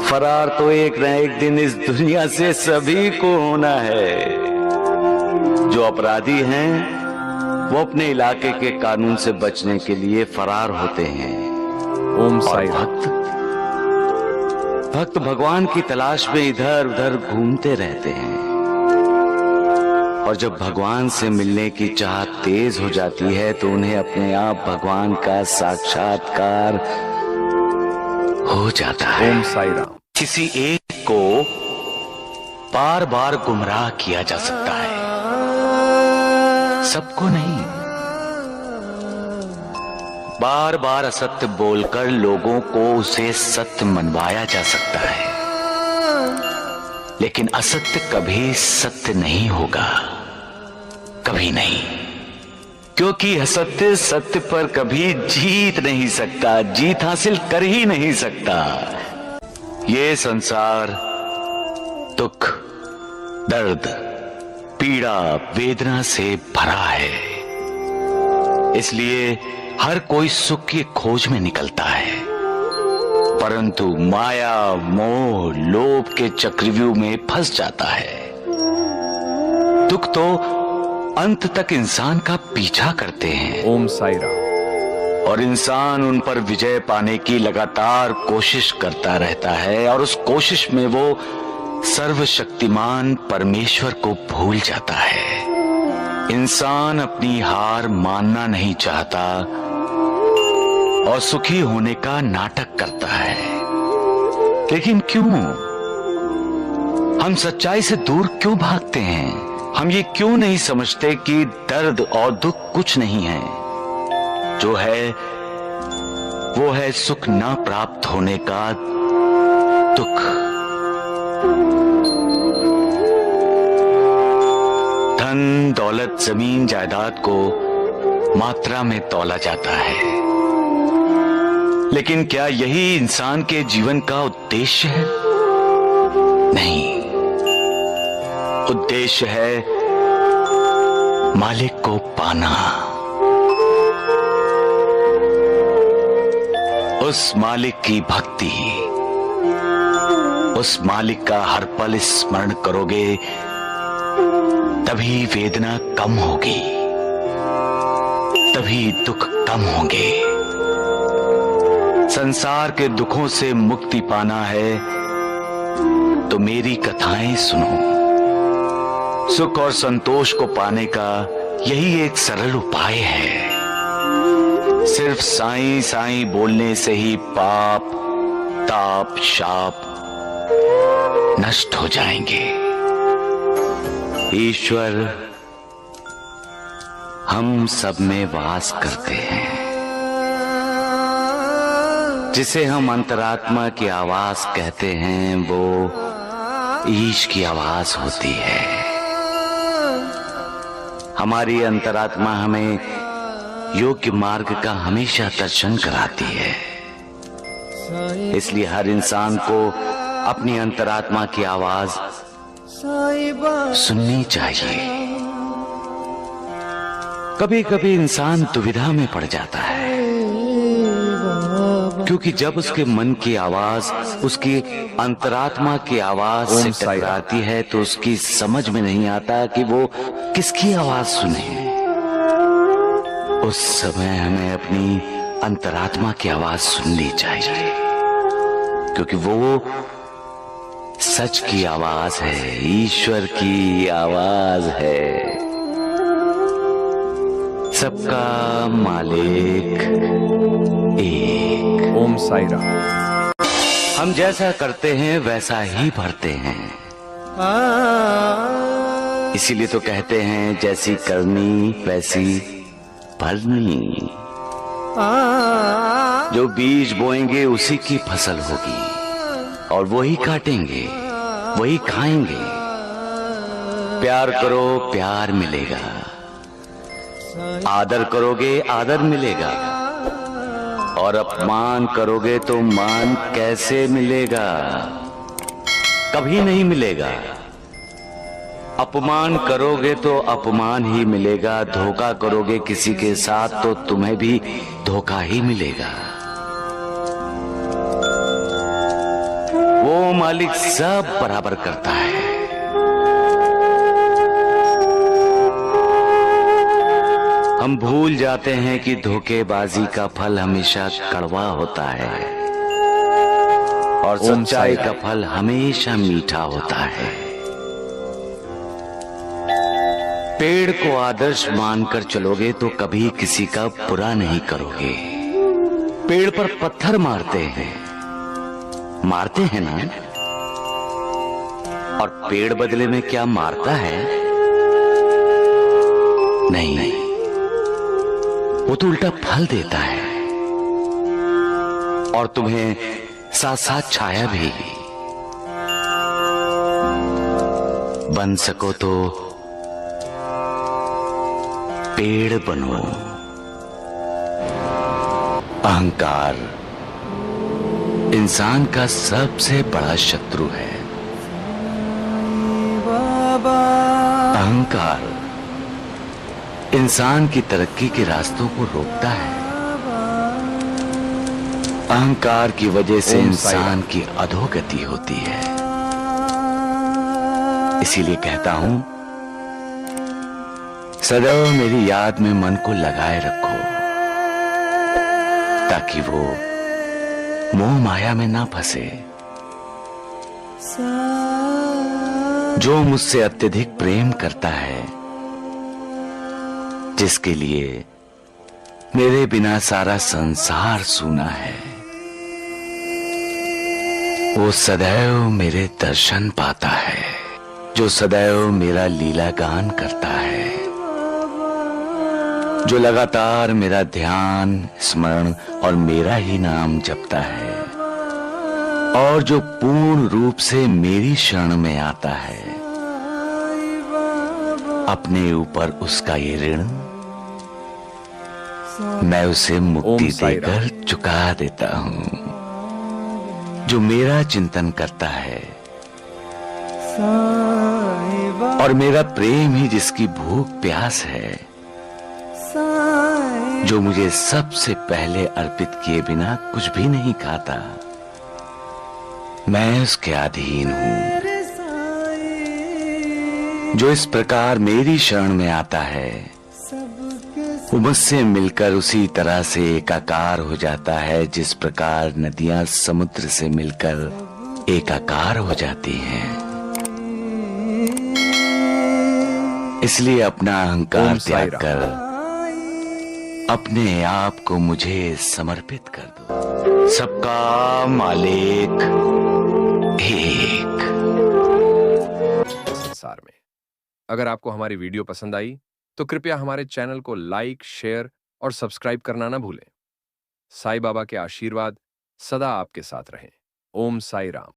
फरार तो एक न एक दिन इस दुनिया से सभी को होना है। जो अपराधी हैं वो अपने इलाके के कानून से बचने के लिए फरार होते हैं। ओम साई भक्त भगवान की तलाश में इधर उधर घूमते रहते हैं और जब भगवान से मिलने की चाहत तेज हो जाती है तो उन्हें अपने आप भगवान का साक्षात्कार हो जाता है। ओम साई राम। किसी एक को बार बार गुमराह किया जा सकता है, सबको नहीं। बार बार असत्य बोलकर लोगों को उसे सत्य मनवाया जा सकता है, लेकिन असत्य कभी सत्य नहीं होगा, कभी नहीं, क्योंकि असत्य सत्य पर कभी जीत नहीं सकता, जीत हासिल कर ही नहीं सकता। ये संसार दुख, दर्द, पीड़ा, वेदना से भरा है, इसलिए हर कोई सुख की खोज में निकलता है, परंतु माया, मोह, लोभ के चक्रव्यूह में फंस जाता है। दुख तो अंत तक इंसान का पीछा करते हैं। ओम साई राम। और इंसान उन पर विजय पाने की लगातार कोशिश करता रहता है और उस कोशिश में वो सर्वशक्तिमान परमेश्वर को भूल जाता है। इंसान अपनी हार मानना नहीं चाहता और सुखी होने का नाटक करता है। लेकिन क्यों? हम सच्चाई से दूर क्यों भागते हैं? हम ये क्यों नहीं समझते कि दर्द और दुख कुछ नहीं है? जो है वो है सुख ना प्राप्त होने का दुख। धन, दौलत, जमीन, जायदाद को मात्रा में तौला जाता है, लेकिन क्या यही इंसान के जीवन का उद्देश्य है? नहीं, उद्देश्य है मालिक को पाना, उस मालिक की भक्ति। उस मालिक का हर पल स्मरण करोगे तभी वेदना कम होगी, तभी दुख कम होंगे। संसार के दुखों से मुक्ति पाना है तो मेरी कथाएं सुनो। सुख और संतोष को पाने का यही एक सरल उपाय है। सिर्फ साईं साईं बोलने से ही पाप, ताप, शाप नष्ट हो जाएंगे। ईश्वर हम सब में वास करते हैं। जिसे हम अंतरात्मा की आवाज कहते हैं वो ईश की आवाज होती है। हमारी अंतरात्मा हमें योग्य मार्ग का हमेशा दर्शन कराती है। इसलिए हर इंसान को अपनी अंतरात्मा की आवाज सुननी चाहिए। कभी कभी इंसान दुविधा में पड़ जाता है, क्योंकि जब उसके मन की आवाज उसकी अंतरात्मा की आवाज से टकराती है तो उसकी समझ में नहीं आता कि वो किसकी आवाज सुने। उस समय हमें अपनी अंतरात्मा की आवाज सुननी चाहिए, क्योंकि वो सच की आवाज है, ईश्वर की आवाज है। सबका मालिक एक। ओम साई राम। हम जैसा करते हैं वैसा ही भरते हैं। इसीलिए तो कहते हैं जैसी करनी वैसी भरनी। जो बीज बोएंगे उसी की फसल होगी और वही काटेंगे, वही खाएंगे। प्यार करो, प्यार मिलेगा। आदर करोगे, आदर मिलेगा। और अपमान करोगे तो मान कैसे मिलेगा? कभी नहीं मिलेगा। अपमान करोगे तो अपमान ही मिलेगा। धोखा करोगे किसी के साथ तो तुम्हें भी धोखा ही मिलेगा। वो मालिक सब बराबर करता है। हम भूल जाते हैं कि धोखेबाजी का फल हमेशा कड़वा होता है और ओम सच्चाई साईं का फल हमेशा मीठा होता है। पेड़ को आदर्श मानकर चलोगे तो कभी किसी का बुरा नहीं करोगे। पेड़ पर पत्थर मारते हैं ना, और पेड़ बदले में क्या मारता है? नहीं, वो तो उल्टा फल देता है और तुम्हें साथ साथ छाया भी। बन सको तो पेड़ बनो। अहंकार इंसान का सबसे बड़ा शत्रु है। अहंकार इंसान की तरक्की के रास्तों को रोकता है। अहंकार की वजह से ओम इंसान की अधोगति होती है। इसीलिए कहता हूं, सदैव मेरी याद में मन को लगाए रखो ताकि वो मोह माया में ना फंसे। जो मुझसे अत्यधिक प्रेम करता है, जिसके लिए मेरे बिना सारा संसार सूना है, वो सदैव मेरे दर्शन पाता है। जो सदैव मेरा लीला गान करता है, जो लगातार मेरा ध्यान स्मरण और मेरा ही नाम जपता है, और जो पूर्ण रूप से मेरी शरण में आता है, अपने ऊपर उसका ये ऋण मैं उसे मुक्ति ओम साईं राम। देकर चुका देता हूं। जो मेरा चिंतन करता है और मेरा प्रेम ही जिसकी भूख प्यास है, जो मुझे सबसे पहले अर्पित किए बिना कुछ भी नहीं खाता, मैं उसके अधीन हूं। जो इस प्रकार मेरी शरण में आता है, वो मुझसे मिलकर उसी तरह से एकाकार हो जाता है जिस प्रकार नदियां समुद्र से मिलकर एकाकार हो जाती हैं। इसलिए अपना अहंकार ओम साईं त्याग कर अपने आप को मुझे समर्पित कर दो। सबका मालिक एक। संसार में अगर आपको हमारी वीडियो पसंद आई तो कृपया हमारे चैनल को लाइक, शेयर और सब्सक्राइब करना ना भूलें। साईं बाबा के आशीर्वाद सदा आपके साथ रहें। ओम साईं राम।